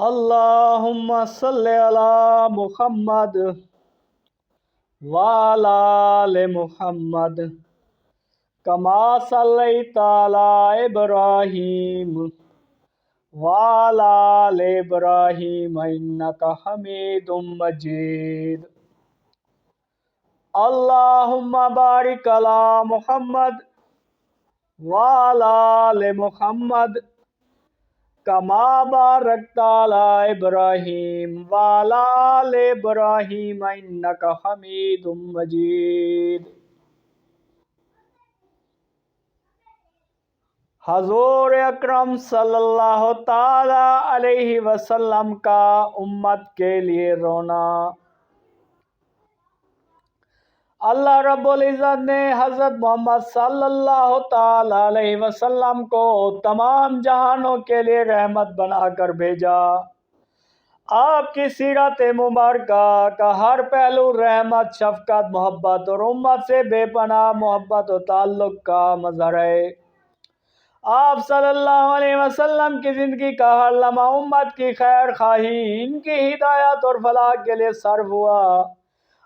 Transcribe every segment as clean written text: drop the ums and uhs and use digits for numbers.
اللہم صلی علی محمد وعلی آل محمد کما صلیت علی ابراہیم وعلی آل ابراہیم انک حمید مجید۔ اللہم بارک علی محمد وعلی آل محمد کما بارکت علی ابراہیم وعلی آل ابراہیم انک حمید مجید۔ حضور اکرم صلی اللہ تعالی علیہ وسلم کا امت کے لیے رونا۔ اللہ رب العزت نے حضرت محمد صلی اللہ تعالی علیہ وسلم کو تمام جہانوں کے لیے رحمت بنا کر بھیجا۔ آپ کی سیرت مبارکہ کا ہر پہلو رحمت، شفقت، محبت اور امت سے بے پناہ محبت و تعلق کا مظہر ہے۔ آپ صلی اللہ علیہ وسلم کی زندگی کا ہر لمحہ امت کی خیر خواہی، ان کی ہدایت اور فلاح کے لیے صرف ہوا۔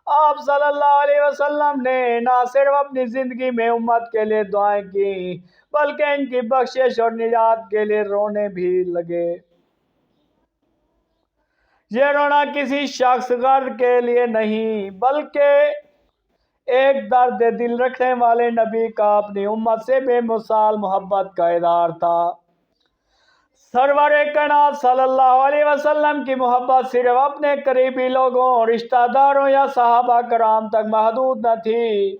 آپ صلی اللہ علیہ وسلم نے نہ صرف اپنی زندگی میں امت کے لیے دعائیں کی بلکہ ان کی بخشش اور نجات کے لیے رونے بھی لگے۔ یہ رونا کسی شخص غرض کے لیے نہیں بلکہ ایک درد دل رکھنے والے نبی کا اپنی امت سے بے مثال محبت کا اظہار تھا۔ سرور کائنات صلی اللہ علیہ وسلم کی محبت صرف اپنے قریبی لوگوں، رشتہ داروں یا صحابہ کرام تک محدود نہ تھی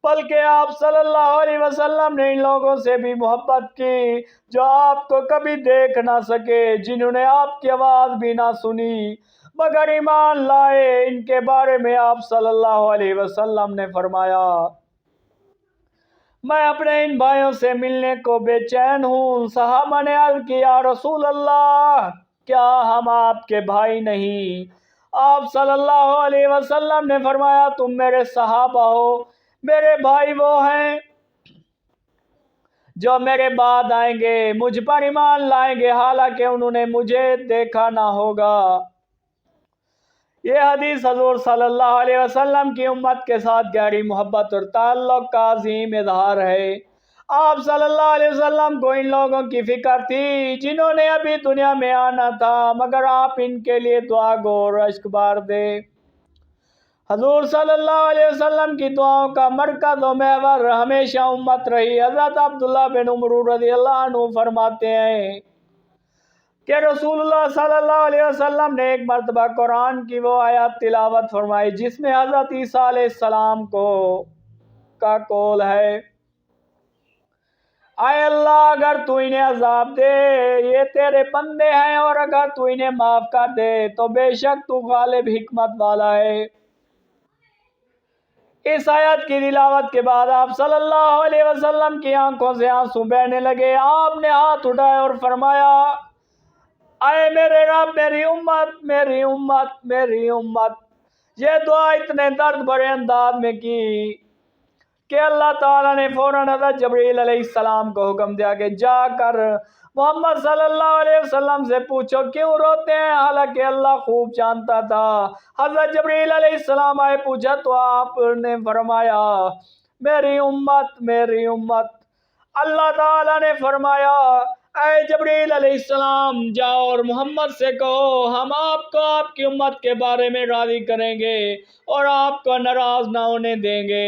بلکہ آپ صلی اللہ علیہ وسلم نے ان لوگوں سے بھی محبت کی جو آپ کو کبھی دیکھ نہ سکے، جنہوں نے آپ کی آواز بھی نہ سنی مگر ایمان لائے۔ ان کے بارے میں آپ صلی اللہ علیہ وسلم نے فرمایا، میں اپنے ان بھائیوں سے ملنے کو بے چین ہوں۔ صحابہ نے عرض کی، یا رسول اللہ، کیا ہم آپ کے بھائی نہیں؟ آپ صلی اللہ علیہ وسلم نے فرمایا، تم میرے صحابہ ہو، میرے بھائی وہ ہیں جو میرے بعد آئیں گے، مجھ پر ایمان لائیں گے حالانکہ انہوں نے مجھے دیکھا نہ ہوگا۔ یہ حدیث حضور صلی اللہ علیہ وسلم کی امت کے ساتھ گہری محبت اور تعلق کا عظیم اظہار ہے۔ آپ صلی اللہ علیہ وسلم کو ان لوگوں کی فکر تھی جنہوں نے ابھی دنیا میں آنا تھا مگر آپ ان کے لیے دعا گو اور اشک بار دے۔ حضور صلی اللہ علیہ وسلم کی دعاؤں کا مرکز و محور ہمیشہ امت رہی۔ حضرت عبداللہ بن عمر رضی اللہ عنہ فرماتے ہیں کہ رسول اللہ صلی اللہ علیہ وسلم نے ایک مرتبہ قرآن کی وہ آیات تلاوت فرمائی جس میں حضرت عیسیٰ علیہ السلام کا قول ہے، اے اللہ اگر تو انہیں عذاب دے یہ تیرے بندے ہیں اور اگر تو انہیں معاف کر دے تو بے شک تو غالب حکمت والا ہے۔ اس آیت کی تلاوت کے بعد آپ صلی اللہ علیہ وسلم کی آنکھوں سے آنسو بہنے لگے۔ آپ نے ہاتھ اٹھائے اور فرمایا، اے میرے رب، میری امت، میری امت، میری امت۔ یہ دعا اتنے درد بھرے انداز میں کی کہ اللہ تعالیٰ نے فوراً حضرت جبرائیل علیہ السلام کو حکم دیا کہ جا کر محمد صلی اللہ علیہ وسلم سے پوچھو کیوں روتے ہیں، حالانکہ اللہ خوب جانتا تھا۔ حضرت جبرائیل علیہ السلام آئے، پوچھا تو آپ نے فرمایا، میری امت، میری امت۔ اللہ تعالیٰ نے فرمایا، اے جبرائیل علیہ السلام جاؤ اور محمد سے کہو ہم آپ کو آپ کی امت کے بارے میں راضی کریں گے اور آپ کو ناراض نہ ہونے دیں گے۔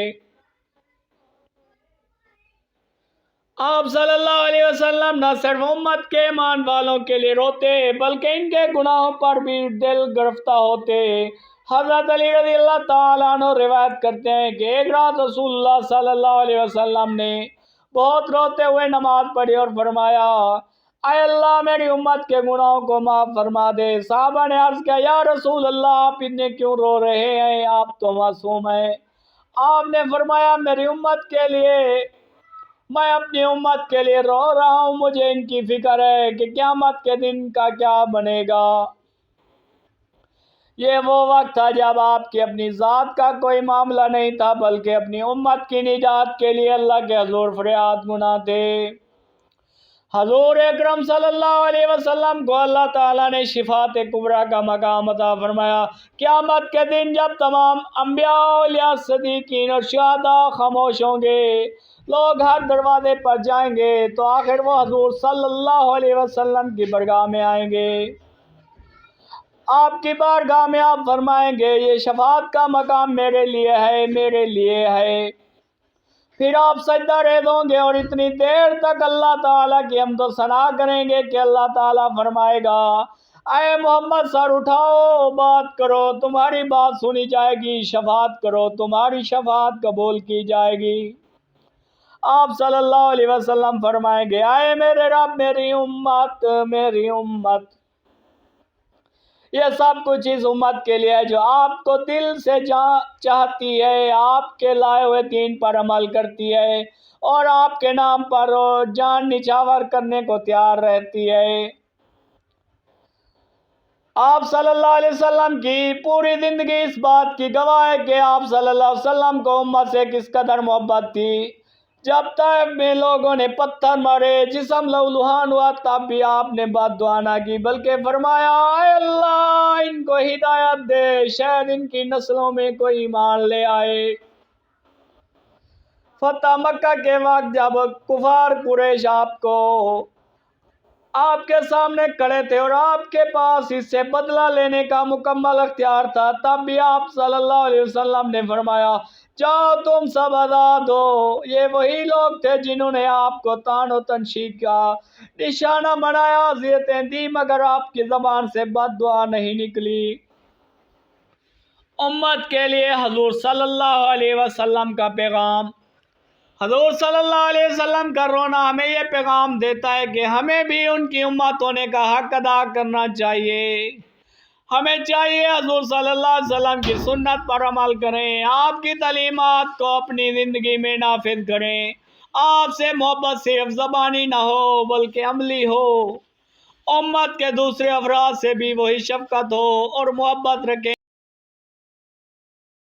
آپ صلی اللہ علیہ وسلم نہ صرف امت کے ایمان والوں کے لیے روتے بلکہ ان کے گناہوں پر بھی دل گرفتہ ہوتے۔ حضرت علی رضی اللہ تعالیٰ عنہ روایت کرتے ہیں کہ ایک رات رسول اللہ صلی اللہ علیہ وسلم نے بہت روتے ہوئے نماز پڑھی اور فرمایا، اے اللہ میری امت کے گناہوں کو معاف فرما دے۔ صحابہ نے عرض کیا، یا رسول اللہ آپ اتنے کیوں رو رہے ہیں، آپ تو معصوم ہیں۔ آپ نے فرمایا، میری امت کے لیے، میں اپنی امت کے لیے رو رہا ہوں، مجھے ان کی فکر ہے کہ قیامت کے دن کا کیا بنے گا۔ یہ وہ وقت تھا جب آپ کی اپنی ذات کا کوئی معاملہ نہیں تھا بلکہ اپنی امت کی نجات کے لیے اللہ کے حضور فریاد گناہ تھے۔ حضور اکرم صلی اللہ علیہ وسلم کو اللہ تعالیٰ نے شفاعت کبریٰ کا مقام عطا فرمایا۔ قیامت کے دن جب تمام انبیاء، اولیاء، صدیقین اور شہداء خاموش ہوں گے، لوگ ہر دروازے پر جائیں گے، تو آخر وہ حضور صلی اللہ علیہ وسلم کی بارگاہ میں آئیں گے، آپ کی بارگاہ میں آپ فرمائیں گے یہ شفاعت کا مقام میرے لیے ہے، میرے لیے ہے۔ پھر آپ سجدہ ریز ہوں گے اور اتنی دیر تک اللہ تعالیٰ کی حمد و ثنا کریں گے کہ اللہ تعالیٰ فرمائے گا اے محمد سر اٹھاؤ، بات کرو، تمہاری بات سنی جائے گی، شفاعت کرو، تمہاری شفاعت قبول کی جائے گی۔ آپ صلی اللہ علیہ وسلم فرمائیں گے اے میرے رب، میری امت، میری امت۔ یہ سب کچھ اس امت کے لیے ہے جو آپ کو دل سے چاہتی ہے، آپ کے لائے ہوئے دین پر عمل کرتی ہے اور آپ کے نام پر جان نچھاور کرنے کو تیار رہتی ہے۔ آپ صلی اللہ علیہ وسلم کی پوری زندگی اس بات کی گواہ ہے کہ آپ صلی اللہ علیہ وسلم کو امت سے کس قدر محبت تھی۔ جب طائف میں لوگوں نے پتھر مارے، جسم لہولہان ہوا، تب بھی آپ نے بد دعا نہ کی، بلکہ فرمایا اے اللہ ان کو ہدایت دے، شاید ان کی نسلوں میں کوئی ایمان لے آئے۔ فتح مکہ کے وقت جب کفار قریش آپ کے سامنے کھڑے تھے اور آپ کے پاس اس سے بدلہ لینے کا مکمل اختیار تھا، تب بھی آپ صلی اللہ علیہ وسلم نے فرمایا جاؤ تم سب آزاد ہو۔ یہ وہی لوگ تھے جنہوں نے آپ کو طعن و تنشیق کا نشانہ بنایا، اذیتیں دی، مگر آپ کی زبان سے بد دعا نہیں نکلی۔ امت کے لیے حضور صلی اللہ علیہ وسلم کا پیغام۔ حضور صلی اللہ علیہ وسلم کا رونا ہمیں یہ پیغام دیتا ہے کہ ہمیں بھی ان کی امت ہونے کا حق ادا کرنا چاہیے۔ ہمیں چاہیے حضور صلی اللہ علیہ وسلم کی سنت پر عمل کریں، آپ کی تعلیمات کو اپنی زندگی میں نافذ کریں۔ آپ سے محبت صرف زبانی نہ ہو بلکہ عملی ہو۔ امت کے دوسرے افراد سے بھی وہی شفقت ہو اور محبت رکھیں